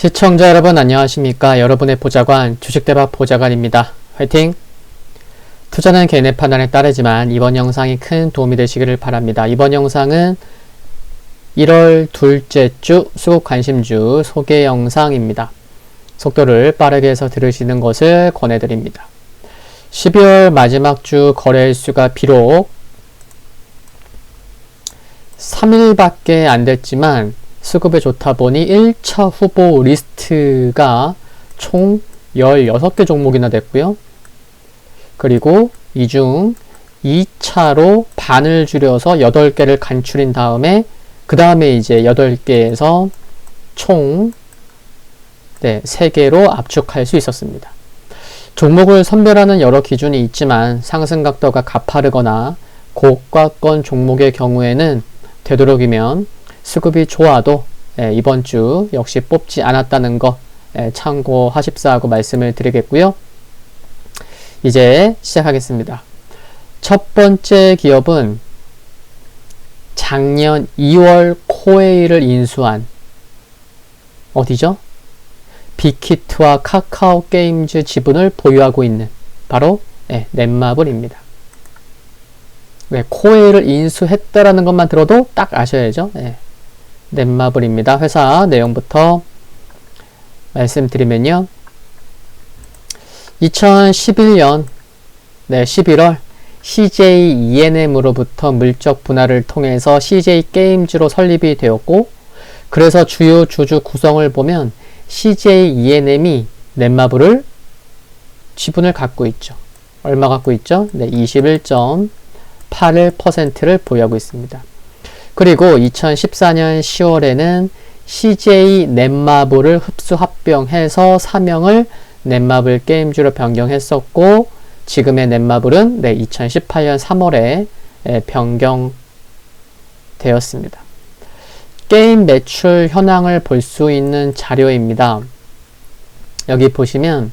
시청자 여러분 안녕하십니까. 여러분의 보좌관 주식대박 보좌관입니다. 화이팅! 투자는 개인의 판단에 따르지만 이번 영상이 큰 도움이 되시기를 바랍니다. 이번 영상은 1월 둘째 주 수급 관심주 소개 영상입니다. 속도를 빠르게 해서 들으시는 것을 권해드립니다. 12월 마지막 주 거래일수가 비록 3일밖에 안 됐지만 수급에 좋다 보니 1차 후보 리스트가 총 16개 종목이나 됐고요. 그리고 이 중 2차로 반을 줄여서 8개를 간출인 다음에 그 다음에 이제 8개에서 총 3개로 압축할 수 있었습니다. 종목을 선별하는 여러 기준이 있지만 상승 각도가 가파르거나 고가권 종목의 경우에는 되도록이면 수급이 좋아도 이번 주 역시 뽑지 않았다는 거 참고하십사 하고 말씀을 드리겠고요. 이제 시작하겠습니다. 첫 번째 기업은 작년 2월 코웨이를 인수한 어디죠? 빅히트와 카카오 게임즈 지분을 보유하고 있는 바로 넷마블입니다. 코웨이를 인수했다라는 것만 들어도 딱 아셔야죠. 넷마블입니다. 회사 내용부터 말씀드리면요. 2011년 11월 CJ E&M으로부터 물적 분할을 통해서 CJ 게임즈로 설립이 되었고, 그래서 주요 주주 구성을 보면 CJ E&M이 넷마블을 지분을 갖고 있죠. 얼마 갖고 있죠? 21.81%를 보유하고 있습니다. 그리고 2014년 10월에는 CJ 넷마블을 흡수 합병해서 사명을 넷마블 게임즈로 변경했었고, 지금의 넷마블은 2018년 3월에 변경되었습니다. 게임 매출 현황을 볼 수 있는 자료입니다. 여기 보시면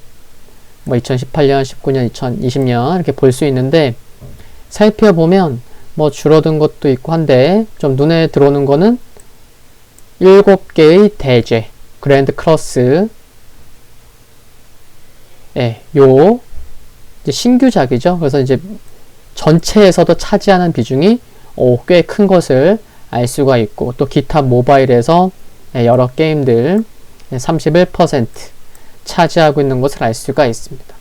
2018년, 19년, 2020년 이렇게 볼 수 있는데, 살펴보면 줄어든 것도 있고 한데 좀 눈에 들어오는 거는 7개의 대죄 그랜드 크로스 요 이제 신규작이죠. 그래서 이제 전체에서도 차지하는 비중이 꽤 큰 것을 알 수가 있고, 또 기타 모바일에서 여러 게임들 31% 차지하고 있는 것을 알 수가 있습니다.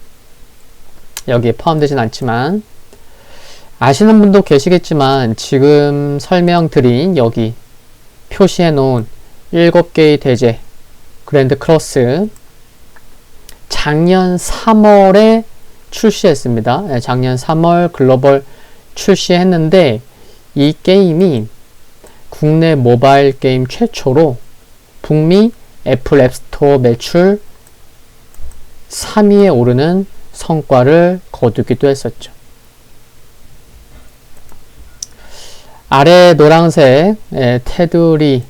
여기에 포함되진 않지만 아시는 분도 계시겠지만 지금 설명드린 여기 표시해 놓은 7개의 대죄 그랜드 크로스 작년 3월에 출시했습니다. 작년 3월 글로벌 출시했는데 이 게임이 국내 모바일 게임 최초로 북미 애플 앱스토어 매출 3위에 오르는 성과를 거두기도 했었죠. 아래 노란색 테두리의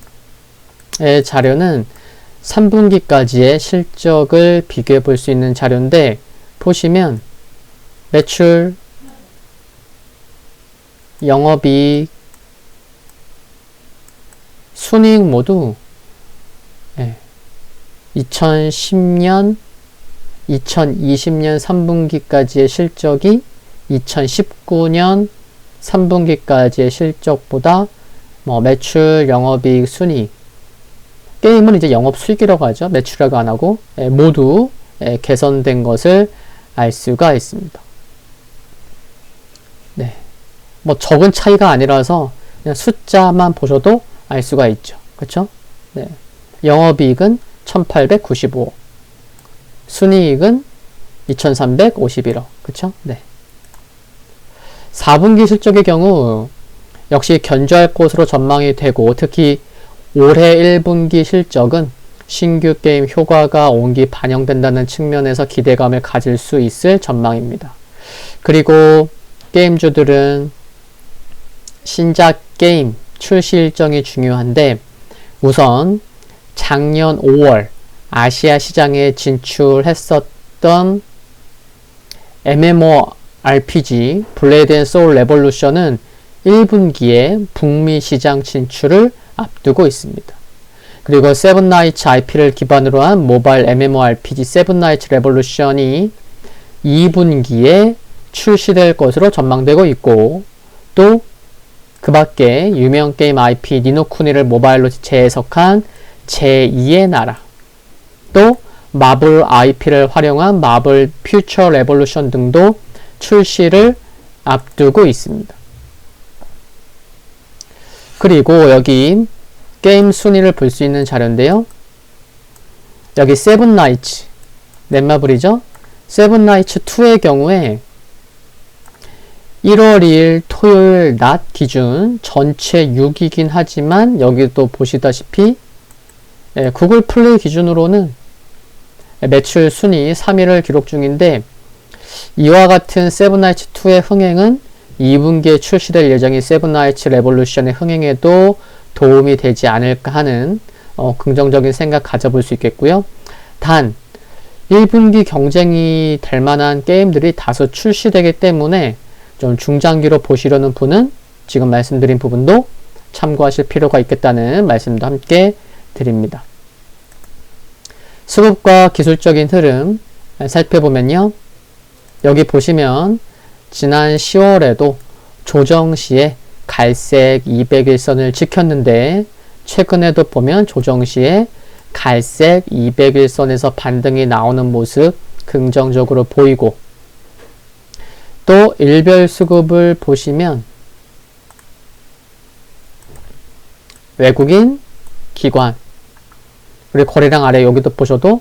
자료는 3분기까지의 실적을 비교해 볼 수 있는 자료인데, 보시면 매출, 영업이익, 순이익 모두 2010년, 2020년 3분기까지의 실적이 2019년 3분기까지의 실적보다 매출, 영업이익, 순이익, 게임은 이제 영업수익이라고 하죠. 매출이라고 안 하고 모두 개선된 것을 알 수가 있습니다. 적은 차이가 아니라서 그냥 숫자만 보셔도 알 수가 있죠. 그렇죠? 영업이익은 1895억, 순이익은 2351억. 그렇죠? 4분기 실적의 경우 역시 견조할 것으로 전망이 되고, 특히 올해 1분기 실적은 신규 게임 효과가 온기 반영된다는 측면에서 기대감을 가질 수 있을 전망입니다. 그리고 게임주들은 신작 게임 출시 일정이 중요한데, 우선 작년 5월 아시아 시장에 진출했었던 MMORPG 블레이드 앤 소울 레볼루션은 1분기에 북미 시장 진출을 앞두고 있습니다. 그리고 세븐나이츠 IP를 기반으로 한 모바일 MMORPG 세븐나이츠 레볼루션이 2분기에 출시될 것으로 전망되고 있고, 또 그 밖에 유명 게임 IP 니노쿠니를 모바일로 재해석한 제2의 나라, 또 마블 IP를 활용한 마블 퓨처 레볼루션 등도 출시를 앞두고 있습니다. 그리고 여기 게임 순위를 볼 수 있는 자료인데요. 여기 세븐나이츠 넷마블이죠. 세븐나이츠 2의 경우에 1월 2일 토요일 낮 기준 전체 6이긴 하지만 여기도 보시다시피 구글 플레이 기준으로는 매출 순위 3위를 기록 중인데, 이와 같은 세븐나이츠 2의 흥행은 2분기에 출시될 예정인 세븐나이츠 레볼루션의 흥행에도 도움이 되지 않을까 하는 긍정적인 생각 가져볼 수 있겠고요. 단 1분기 경쟁이 될 만한 게임들이 다소 출시되기 때문에 좀 중장기로 보시려는 분은 지금 말씀드린 부분도 참고하실 필요가 있겠다는 말씀도 함께 드립니다. 수급과 기술적인 흐름 살펴보면요. 여기 보시면 지난 10월에도 조정 시에 갈색 200일선을 지켰는데, 최근에도 보면 조정 시에 갈색 200일선에서 반등이 나오는 모습 긍정적으로 보이고, 또 일별 수급을 보시면 외국인, 기관, 그리고 거래량 아래 여기도 보셔도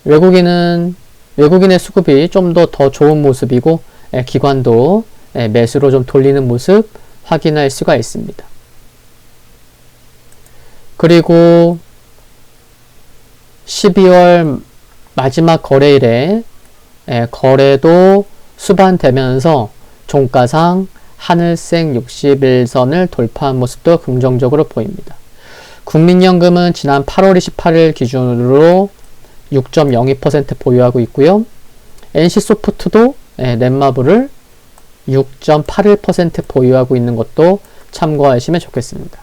외국인의 수급이 좀 더 좋은 모습이고, 기관도 매수로 좀 돌리는 모습 확인할 수가 있습니다. 그리고 12월 마지막 거래일에 거래도 수반되면서 종가상 하늘색 60일선을 돌파한 모습도 긍정적으로 보입니다. 국민연금은 지난 8월 28일 기준으로 6.02% 보유하고 있고요. NC소프트도 넷마블을 6.81% 보유하고 있는 것도 참고하시면 좋겠습니다.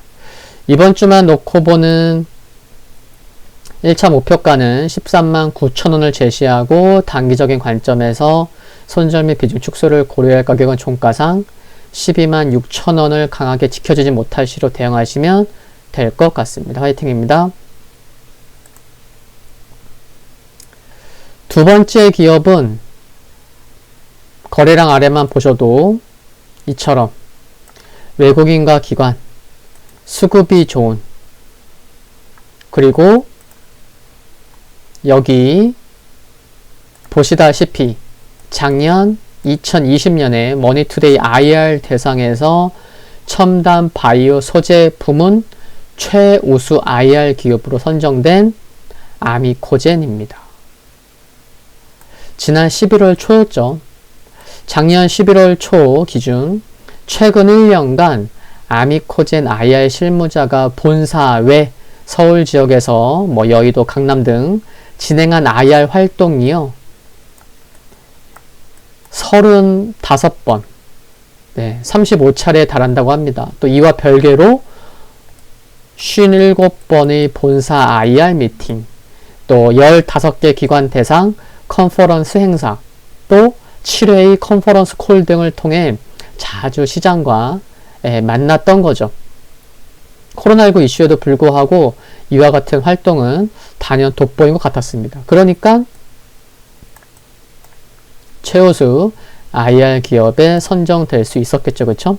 이번 주만 놓고 보는 1차 목표가는 13만 9천원을 제시하고, 단기적인 관점에서 손절 및 비중 축소를 고려할 가격은 종가상 12만 6천원을 강하게 지켜주지 못할 시로 대응하시면 될 것 같습니다. 화이팅입니다. 두 번째 기업은 거래량 아래만 보셔도 이처럼 외국인과 기관, 수급이 좋은, 그리고 여기 보시다시피 작년 2020년에 머니투데이 IR 대상에서 첨단 바이오 소재 부문 최우수 IR 기업으로 선정된 아미코젠입니다. 지난 11월 초였죠. 작년 11월 초 기준 최근 1년간 아미코젠 IR 실무자가 본사 외 서울 지역에서 여의도, 강남 등 진행한 IR 활동이요, 35번, 35차례에 달한다고 합니다. 또 이와 별개로 57번의 본사 IR 미팅, 또 15개 기관 대상 컨퍼런스 행사, 또 7회의 컨퍼런스 콜 등을 통해 자주 시장과 만났던 거죠. 코로나19 이슈에도 불구하고 이와 같은 활동은 단연 돋보인 것 같았습니다. 그러니까 최우수 IR 기업에 선정될 수 있었겠죠. 그렇죠?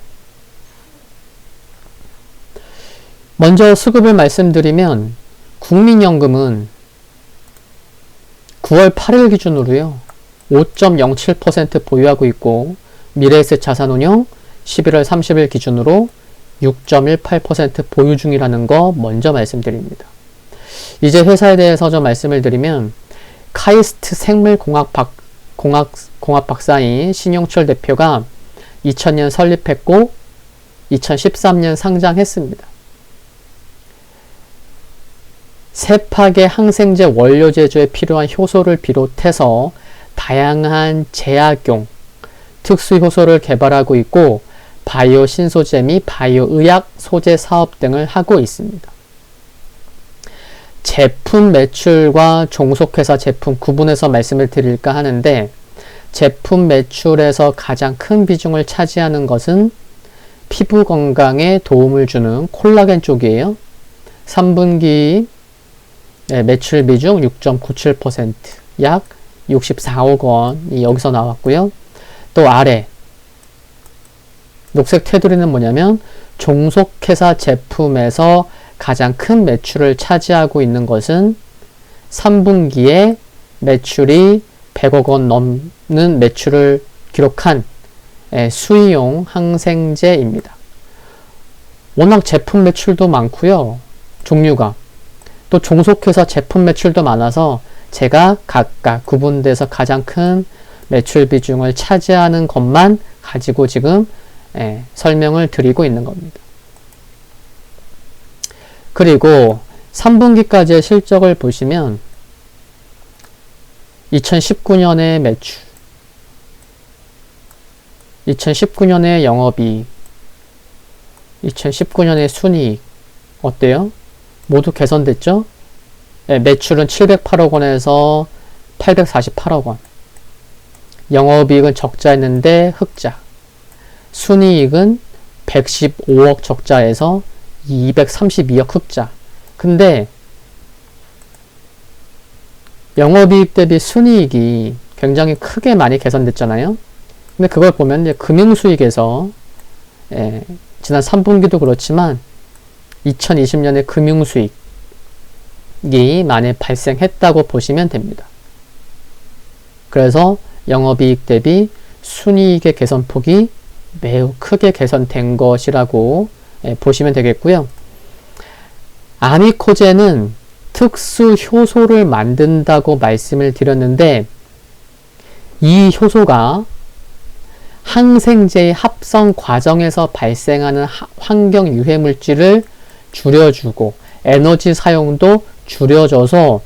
먼저 수급을 말씀드리면, 국민연금은 9월 8일 기준으로요 5.07% 보유하고 있고, 미래에셋 자산운용 11월 30일 기준으로 6.18% 보유 중이라는 거 먼저 말씀드립니다. 이제 회사에 대해서 좀 말씀을 드리면, 카이스트 생물공학 박사인 신용철 대표가 2000년 설립했고 2013년 상장했습니다. 세팍의 항생제 원료 제조에 필요한 효소를 비롯해서 다양한 제약용, 특수 효소를 개발하고 있고, 바이오 신소재 및 바이오 의약 소재 사업 등을 하고 있습니다. 제품 매출과 종속회사 제품 구분해서 말씀을 드릴까 하는데, 제품 매출에서 가장 큰 비중을 차지하는 것은 피부 건강에 도움을 주는 콜라겐 쪽이에요. 3분기 매출 비중 6.97%, 약 64억 원이 여기서 나왔고요. 또 아래 녹색 테두리는 뭐냐면 종속회사 제품에서 가장 큰 매출을 차지하고 있는 것은 3분기에 매출이 100억 원 넘는 매출을 기록한 수의용 항생제입니다. 워낙 제품 매출도 많고요. 종류가. 또 종속회사 제품 매출도 많아서 제가 각각 구분돼서 가장 큰 매출 비중을 차지하는 것만 가지고 지금 설명을 드리고 있는 겁니다. 그리고 3분기까지의 실적을 보시면 2019년의 매출, 2019년의 영업이익, 2019년의 순이익 어때요? 모두 개선됐죠? 매출은 708억 원에서 848억 원, 영업이익은 적자였는데 흑자, 순이익은 115억 적자에서 232억 흑자. 근데 영업이익 대비 순이익이 굉장히 크게 많이 개선됐잖아요. 근데 그걸 보면 이제 금융수익에서 지난 3분기도 그렇지만 2020년에 금융수익이 많이 발생했다고 보시면 됩니다. 그래서 영업이익 대비 순이익의 개선폭이 매우 크게 개선된 것이라고 보시면 되겠고요. 아미코제는 특수 효소를 만든다고 말씀을 드렸는데, 이 효소가 항생제의 합성 과정에서 발생하는 환경 유해 물질을 줄여주고 에너지 사용도 줄여줘서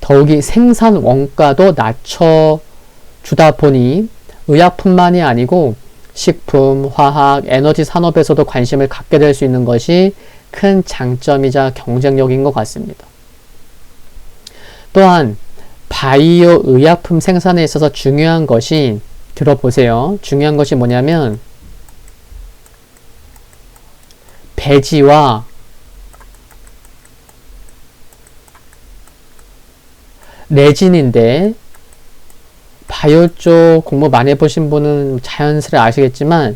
더욱이 생산 원가도 낮춰주다 보니 의약품만이 아니고 식품, 화학, 에너지 산업에서도 관심을 갖게 될 수 있는 것이 큰 장점이자 경쟁력인 것 같습니다. 또한 바이오 의약품 생산에 있어서 중요한 것이, 들어보세요. 중요한 것이 뭐냐면 배지와 레진인데, 바이오 쪽 공부 많이 해보신 분은 자연스레 아시겠지만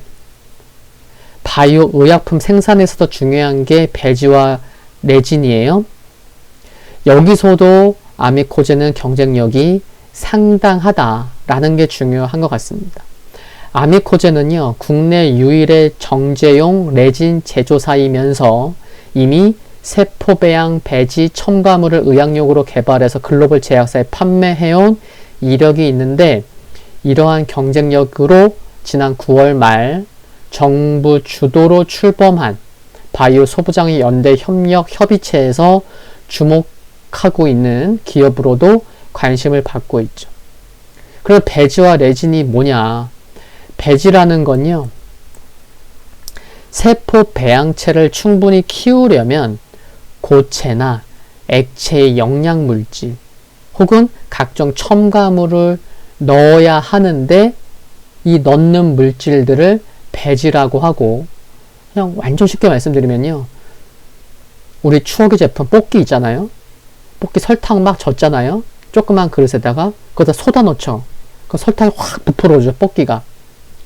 바이오 의약품 생산에서도 중요한 게 배지와 레진이에요. 여기서도 아미코제는 경쟁력이 상당하다라는 게 중요한 것 같습니다. 아미코제는요, 국내 유일의 정제용 레진 제조사이면서 이미 세포배양 배지 첨가물을 의약용으로 개발해서 글로벌 제약사에 판매해온 이력이 있는데, 이러한 경쟁력으로 지난 9월 말 정부 주도로 출범한 바이오 소부장의 연대 협력 협의체에서 주목하고 있는 기업으로도 관심을 받고 있죠. 그리고 배지와 레진이 뭐냐? 배지라는 건요, 세포 배양체를 충분히 키우려면 고체나 액체의 영양물질 혹은 각종 첨가물을 넣어야 하는데, 이 넣는 물질들을 배지라고 하고, 그냥 완전 쉽게 말씀드리면요, 우리 추억의 제품 볶기 있잖아요. 볶기 설탕 막 젓잖아요. 조그만 그릇에다가 거기다 소다 넣죠. 그 설탕이 확 부풀어오죠, 볶기가.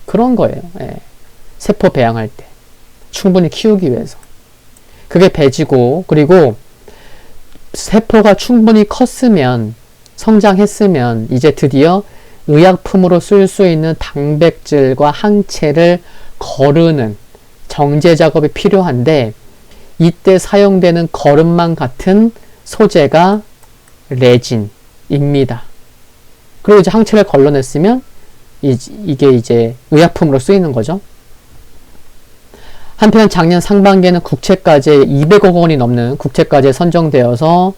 그런 거예요. 세포 배양할 때 충분히 키우기 위해서. 그게 배지고, 그리고 세포가 충분히 컸으면, 성장했으면 이제 드디어 의약품으로 쓸 수 있는 단백질과 항체를 거르는 정제 작업이 필요한데, 이때 사용되는 거름망 같은 소재가 레진입니다. 그리고 이제 항체를 걸러냈으면 이게 이제 의약품으로 쓰이는 거죠. 한편 작년 상반기에는 국책과제 200억 원이 넘는 국책과제에 선정되어서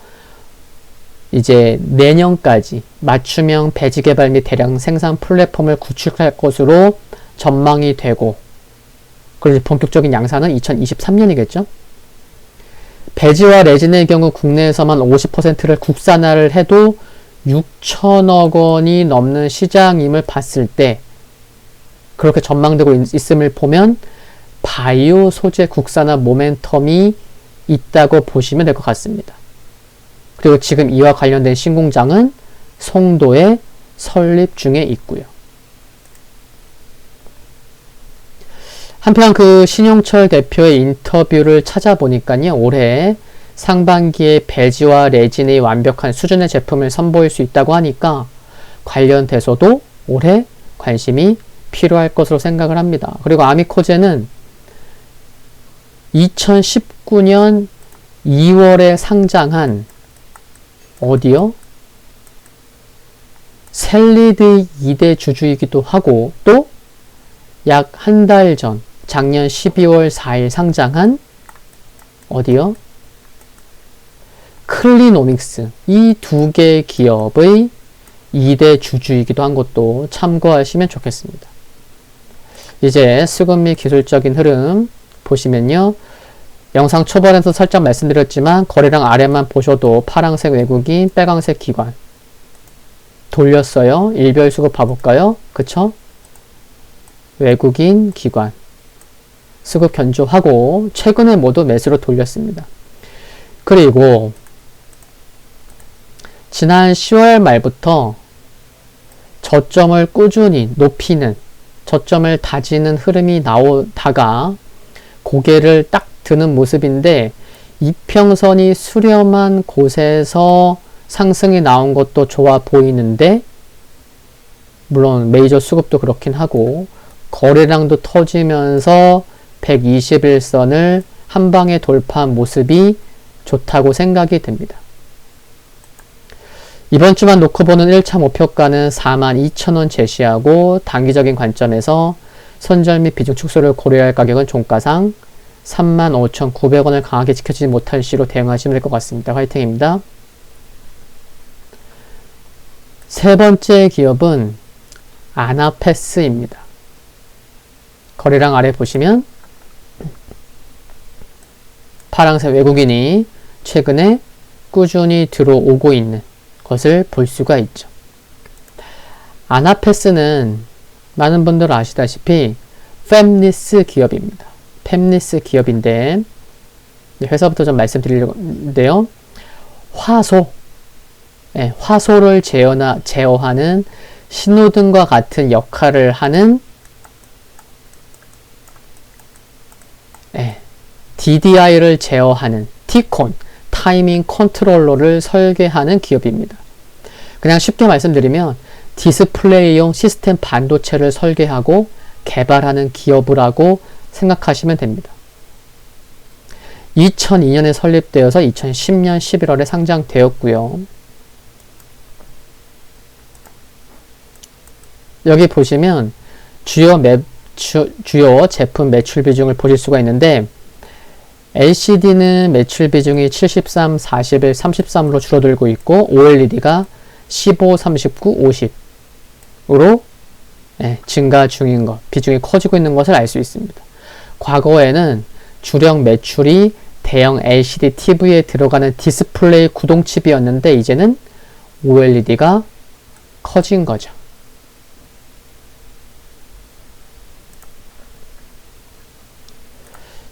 이제 내년까지 맞춤형 배지 개발 및 대량 생산 플랫폼을 구축할 것으로 전망이 되고, 그리고 본격적인 양산은 2023년이겠죠. 배지와 레진의 경우 국내에서만 50%를 국산화를 해도 6천억 원이 넘는 시장임을 봤을 때 그렇게 전망되고 있음을 보면 바이오 소재 국산화 모멘텀이 있다고 보시면 될 것 같습니다. 그리고 지금 이와 관련된 신공장은 송도에 설립 중에 있고요. 한편 그 신용철 대표의 인터뷰를 찾아보니까요. 올해 상반기에 배지와 레진의 완벽한 수준의 제품을 선보일 수 있다고 하니까 관련돼서도 올해 관심이 필요할 것으로 생각을 합니다. 그리고 아미코제는 2019년 2월에 상장한 어디요? 셀리드 2대 주주이기도 하고 또 약 한 달 전 작년 12월 4일 상장한 어디요? 클리노믹스 이 두 개의 기업의 2대 주주이기도 한 것도 참고하시면 좋겠습니다. 이제 수급 및 기술적인 흐름 보시면요. 영상 초반에서 살짝 말씀드렸지만 거래량 아래만 보셔도 파란색 외국인, 빨간색 기관 돌렸어요. 일별 수급 봐볼까요? 그쵸? 외국인, 기관 수급 견조하고 최근에 모두 매수로 돌렸습니다. 그리고 지난 10월 말부터 저점을 꾸준히 높이는 저점을 다지는 흐름이 나오다가 고개를 딱 드는 모습인데 이평선이 수렴한 곳에서 상승이 나온 것도 좋아 보이는데 물론 메이저 수급도 그렇긴 하고 거래량도 터지면서 121선을 한 방에 돌파한 모습이 좋다고 생각이 됩니다. 이번 주만 놓고 보는 1차 목표가는 42,000원 제시하고 단기적인 관점에서 손절 및 비중 축소를 고려할 가격은 종가상 35,900원을 강하게 지켜지지 못할 시로 대응하시면 될 것 같습니다. 화이팅입니다. 세 번째 기업은 아나패스입니다. 거래량 아래 보시면 파란색 외국인이 최근에 꾸준히 들어오고 있는 것을 볼 수가 있죠. 아나패스는 많은 분들 아시다시피 팹리스 기업입니다. 팹리스 기업인데 회사부터 좀 말씀드리려는데요. 화소를 제어하는 신호등과 같은 역할을 하는 DDI를 제어하는 T콘, 타이밍 컨트롤러를 설계하는 기업입니다. 그냥 쉽게 말씀드리면 디스플레이용 시스템 반도체를 설계하고 개발하는 기업이라고 생각하시면 됩니다. 2002년에 설립되어서 2010년 11월에 상장되었고요. 여기 보시면 주요 제품 매출 비중을 보실 수가 있는데 LCD는 매출 비중이 73, 41, 33으로 줄어들고 있고 OLED가 15, 39, 50으로 증가 중인 것, 비중이 커지고 있는 것을 알 수 있습니다. 과거에는 주력 매출이 대형 LCD TV에 들어가는 디스플레이 구동칩이었는데 이제는 OLED가 커진 거죠.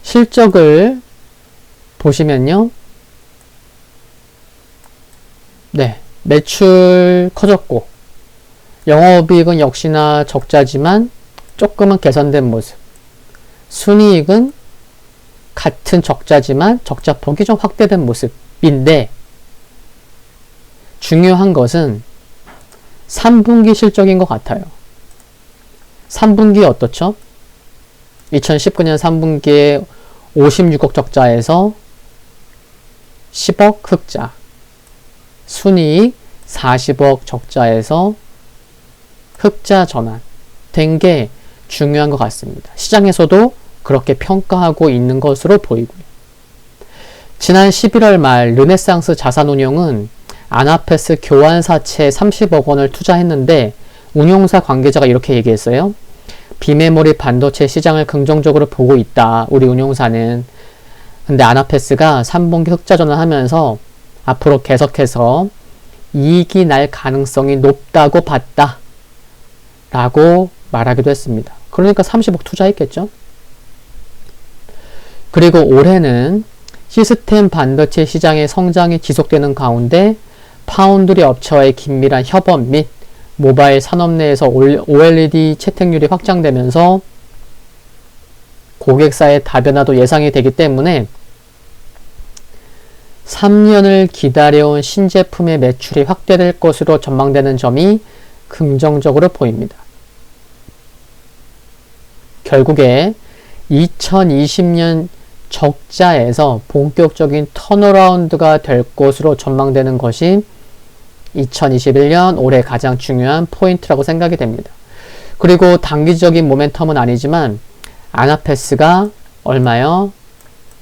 실적을 보시면요. 매출 커졌고 영업이익은 역시나 적자지만 조금은 개선된 모습. 순이익은 같은 적자지만 적자폭이 좀 확대된 모습인데 중요한 것은 3분기 실적인 것 같아요. 3분기 어떻죠? 2019년 3분기에 56억 적자에서 10억 흑자, 순이익 40억 적자에서 흑자 전환 된 게 중요한 것 같습니다. 시장에서도 그렇게 평가하고 있는 것으로 보이고요. 지난 11월 말 르네상스 자산운용은 아나패스 교환사채 30억 원을 투자했는데 운용사 관계자가 이렇게 얘기했어요. 비메모리 반도체 시장을 긍정적으로 보고 있다. 우리 운용사는 근데 아나페스가 3분기 흑자 전환하면서 앞으로 계속해서 이익이 날 가능성이 높다고 봤다 라고 말하기도 했습니다. 그러니까 30억 투자했겠죠. 그리고 올해는 시스템 반도체 시장의 성장이 지속되는 가운데 파운드리 업체와의 긴밀한 협업 및 모바일 산업 내에서 OLED 채택률이 확장되면서 고객사의 다변화도 예상이 되기 때문에 3년을 기다려온 신제품의 매출이 확대될 것으로 전망되는 점이 긍정적으로 보입니다. 결국에 2020년 적자에서 본격적인 턴어라운드가 될 것으로 전망되는 것이 2021년 올해 가장 중요한 포인트라고 생각이 됩니다. 그리고 단기적인 모멘텀은 아니지만 아나페스가 얼마요?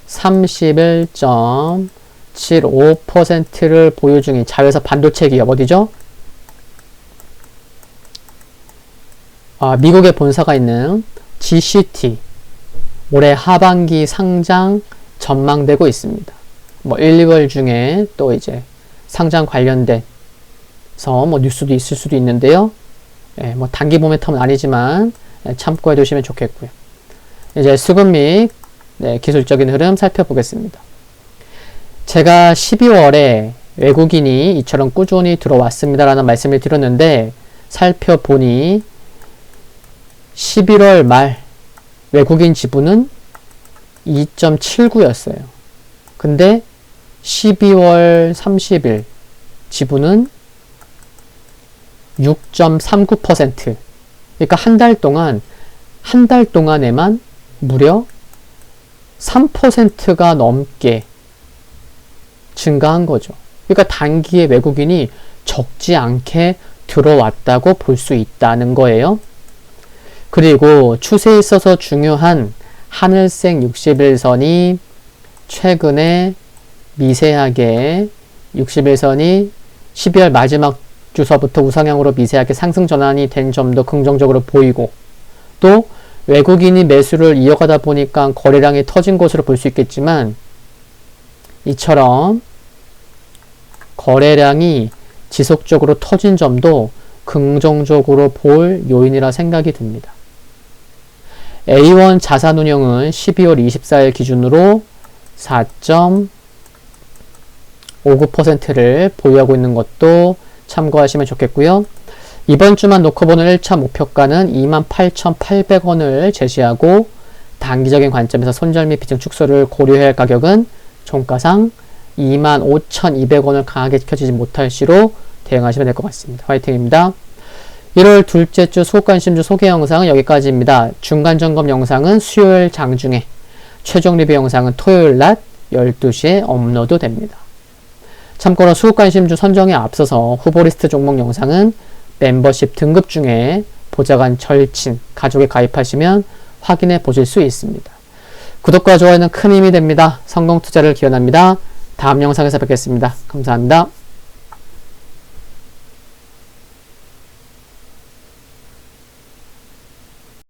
31.75%를 보유 중인 자회사 반도체 기업 어디죠? 미국에 본사가 있는 GCT 올해 하반기 상장 전망되고 있습니다. 1, 2월 중에 또 이제 상장 관련돼서 뉴스도 있을 수도 있는데요. 단기 모멘텀은 아니지만 참고해 두시면 좋겠고요. 이제 수급 및 기술적인 흐름 살펴보겠습니다. 제가 12월에 외국인이 이처럼 꾸준히 들어왔습니다라는 말씀을 드렸는데 살펴보니 11월 말 외국인 지분은 2.79였어요. 근데 12월 30일 지분은 6.39%. 그러니까 한 달 동안에만 무려 3%가 넘게 증가한 거죠. 그러니까 단기에 외국인이 적지 않게 들어왔다고 볼 수 있다는 거예요. 그리고 추세에 있어서 중요한 하늘색 60일선이 최근에 미세하게 60일선이 12월 마지막 주서부터 우상향으로 미세하게 상승 전환이 된 점도 긍정적으로 보이고 또 외국인이 매수를 이어가다 보니까 거래량이 터진 것으로 볼 수 있겠지만 이처럼 거래량이 지속적으로 터진 점도 긍정적으로 볼 요인이라 생각이 듭니다. A1 자산운용은 12월 24일 기준으로 4.59%를 보유하고 있는 것도 참고하시면 좋겠고요. 이번 주만 놓고 보는 1차 목표가는 28,800원을 제시하고 단기적인 관점에서 손절 및 비중 축소를 고려해야 할 가격은 종가상 25,200원을 강하게 지켜지지 못할 시로 대응하시면 될 것 같습니다. 화이팅입니다. 1월 둘째 주 수급관심주 소개 영상은 여기까지입니다. 중간점검 영상은 수요일 장중에, 최종 리뷰 영상은 토요일 낮 12시에 업로드 됩니다. 참고로 수급관심주 선정에 앞서서 후보리스트 종목 영상은 멤버십 등급 중에 보좌관 절친, 가족에 가입하시면 확인해 보실 수 있습니다. 구독과 좋아요는 큰 힘이 됩니다. 성공 투자를 기원합니다. 다음 영상에서 뵙겠습니다. 감사합니다.